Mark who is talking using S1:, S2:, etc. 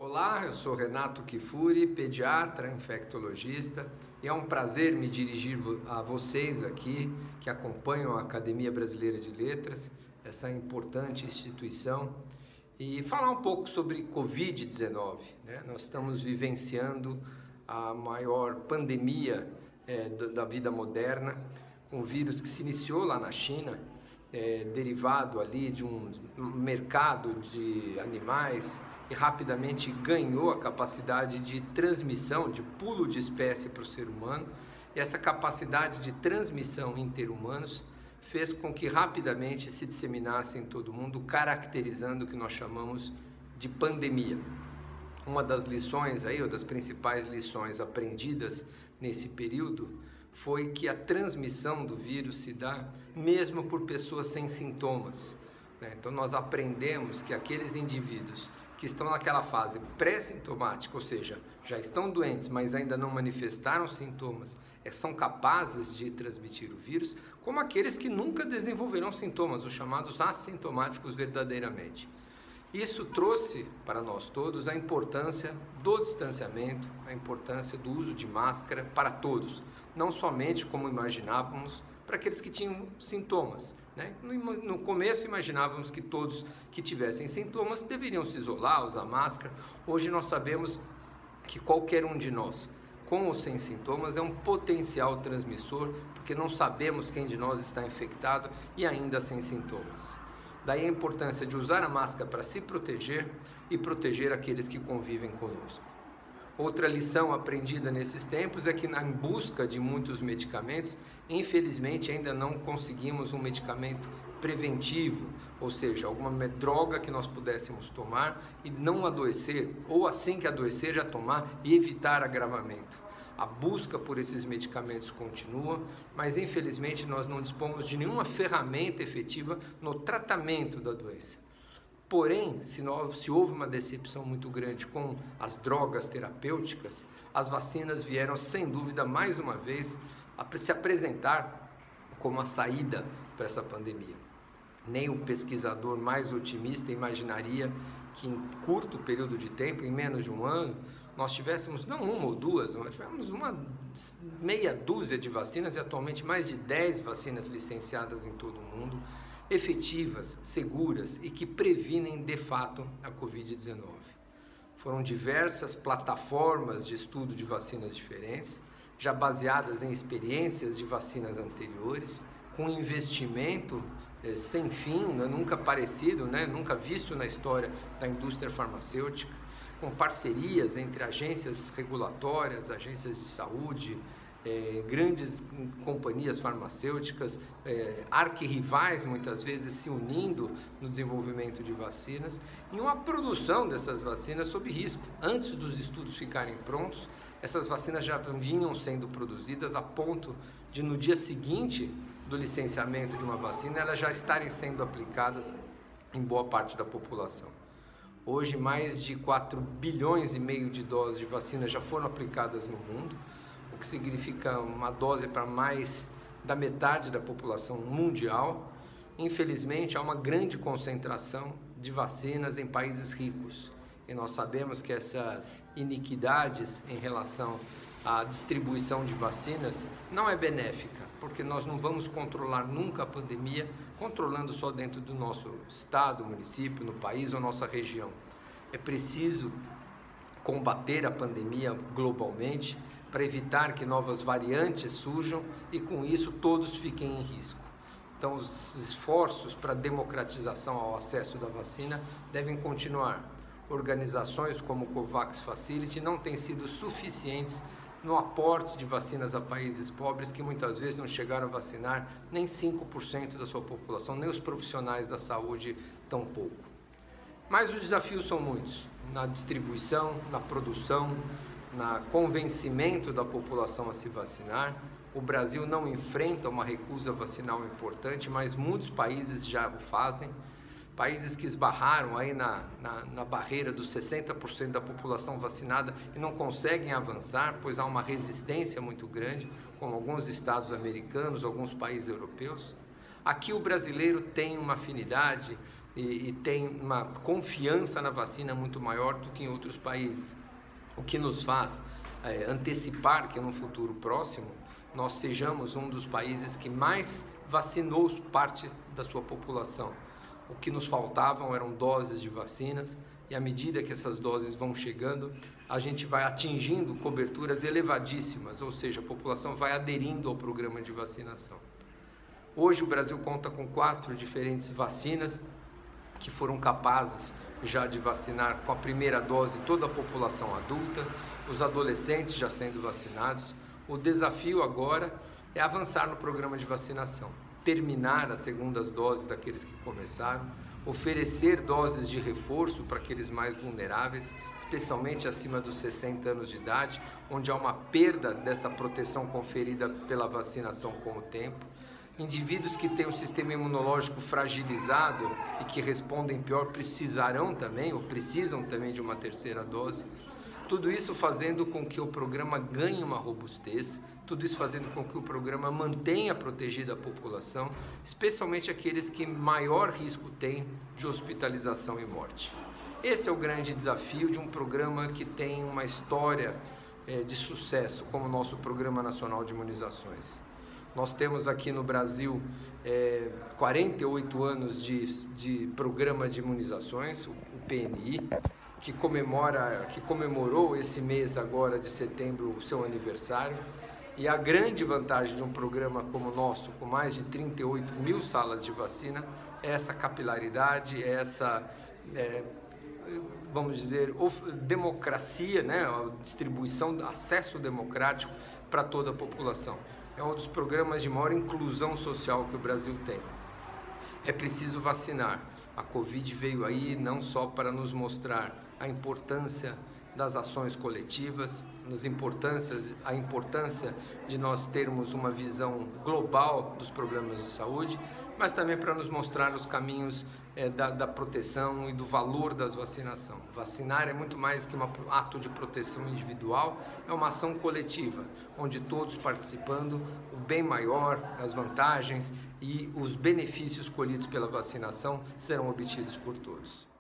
S1: Olá, eu sou Renato Kifuri, pediatra, infectologista, e é um prazer me dirigir a vocês aqui que acompanham a Academia Brasileira de Letras, essa importante instituição, e falar um pouco sobre Covid-19. Nós estamos vivenciando a maior pandemia da vida moderna, com um vírus que se iniciou lá na China, derivado ali de um mercado de animais, e rapidamente ganhou a capacidade de transmissão, de pulo de espécie para o ser humano, e essa capacidade de transmissão interhumanos fez com que rapidamente se disseminasse em todo o mundo, caracterizando o que nós chamamos de pandemia. Uma das lições aí, ou das principais lições aprendidas nesse período, foi que a transmissão do vírus se dá mesmo por pessoas sem sintomas. Então nós aprendemos que aqueles indivíduos que estão naquela fase pré-sintomática, ou seja, já estão doentes, mas ainda não manifestaram sintomas, são capazes de transmitir o vírus, como aqueles que nunca desenvolverão sintomas, os chamados assintomáticos verdadeiramente. Isso trouxe para nós todos a importância do distanciamento, a importância do uso de máscara para todos, não somente como imaginávamos para aqueles que tinham sintomas. No começo imaginávamos que todos que tivessem sintomas deveriam se isolar, usar máscara. Hoje nós sabemos que qualquer um de nós, com ou sem sintomas, é um potencial transmissor, porque não sabemos quem de nós está infectado e ainda sem sintomas. Daí a importância de usar a máscara para se proteger e proteger aqueles que convivem conosco. Outra lição aprendida nesses tempos é que, em busca de muitos medicamentos, infelizmente ainda não conseguimos um medicamento preventivo, ou seja, alguma droga que nós pudéssemos tomar e não adoecer, ou assim que adoecer já tomar e evitar agravamento. A busca por esses medicamentos continua, mas infelizmente nós não dispomos de nenhuma ferramenta efetiva no tratamento da doença. Porém, se houve uma decepção muito grande com as drogas terapêuticas, as vacinas vieram, sem dúvida, mais uma vez, a se apresentar como a saída para essa pandemia. Nem o pesquisador mais otimista imaginaria que em curto período de tempo, em menos de um ano, nós tivéssemos não uma ou duas, nós tivemos uma meia dúzia de vacinas e atualmente mais de 10 vacinas licenciadas em todo o mundo, efetivas, seguras e que previnem de fato a Covid-19. Foram diversas plataformas de estudo de vacinas diferentes, já baseadas em experiências de vacinas anteriores, com investimento sem fim, nunca parecido, nunca visto na história da indústria farmacêutica, com parcerias entre agências regulatórias, agências de saúde, grandes companhias farmacêuticas, arquirrivais muitas vezes se unindo no desenvolvimento de vacinas e uma produção dessas vacinas sob risco. Antes dos estudos ficarem prontos, essas vacinas já vinham sendo produzidas a ponto de no dia seguinte do licenciamento de uma vacina elas já estarem sendo aplicadas em boa parte da população. Hoje mais de 4,5 bilhões de doses de vacina já foram aplicadas no mundo, o que significa uma dose para mais da metade da população mundial. Infelizmente, há uma grande concentração de vacinas em países ricos. E nós sabemos que essas iniquidades em relação à distribuição de vacinas não é benéfica, porque nós não vamos controlar nunca a pandemia controlando só dentro do nosso estado, município, no país ou nossa região. É preciso combater a pandemia globalmente, para evitar que novas variantes surjam e com isso todos fiquem em risco. Então os esforços para a democratização ao acesso da vacina devem continuar. Organizações como o COVAX Facility não têm sido suficientes no aporte de vacinas a países pobres que muitas vezes não chegaram a vacinar nem 5% da sua população, nem os profissionais da saúde tão pouco. Mas os desafios são muitos, na distribuição, na produção, no convencimento da população a se vacinar. O Brasil não enfrenta uma recusa vacinal importante, mas muitos países já o fazem. Países que esbarraram aí na barreira dos 60% da população vacinada e não conseguem avançar, pois há uma resistência muito grande, como alguns estados americanos, alguns países europeus. Aqui o brasileiro tem uma afinidade, e tem uma confiança na vacina muito maior do que em outros países, o que nos faz antecipar que no futuro próximo nós sejamos um dos países que mais vacinou parte da sua população. O que nos faltavam eram doses de vacinas, e à medida que essas doses vão chegando, a gente vai atingindo coberturas elevadíssimas, ou seja, a população vai aderindo ao programa de vacinação. Hoje o Brasil conta com 4 diferentes vacinas que foram capazes já de vacinar com a primeira dose toda a população adulta, os adolescentes já sendo vacinados. O desafio agora é avançar no programa de vacinação, terminar as segundas doses daqueles que começaram, oferecer doses de reforço para aqueles mais vulneráveis, especialmente acima dos 60 anos de idade, onde há uma perda dessa proteção conferida pela vacinação com o tempo. Indivíduos que têm o sistema imunológico fragilizado e que respondem pior precisarão também, ou precisam também de uma terceira dose. Tudo isso fazendo com que o programa ganhe uma robustez, tudo isso fazendo com que o programa mantenha protegida a população, especialmente aqueles que maior risco têm de hospitalização e morte. Esse é o grande desafio de um programa que tem uma história de sucesso, como o nosso Programa Nacional de Imunizações. Nós temos aqui no Brasil 48 anos de programa de imunizações, o PNI, que comemorou esse mês agora de setembro o seu aniversário. E a grande vantagem de um programa como o nosso, com mais de 38 mil salas de vacina, é essa capilaridade, é essa, vamos dizer, democracia, né? A distribuição, acesso democrático para toda a população. É um dos programas de maior inclusão social que o Brasil tem. É preciso vacinar. A Covid veio aí não só para nos mostrar a importância das ações coletivas, a importância de nós termos uma visão global dos problemas de saúde, mas também para nos mostrar os caminhos da proteção e do valor das vacinação. Vacinar é muito mais que um ato de proteção individual, é uma ação coletiva, onde todos participando, o bem maior, as vantagens e os benefícios colhidos pela vacinação serão obtidos por todos.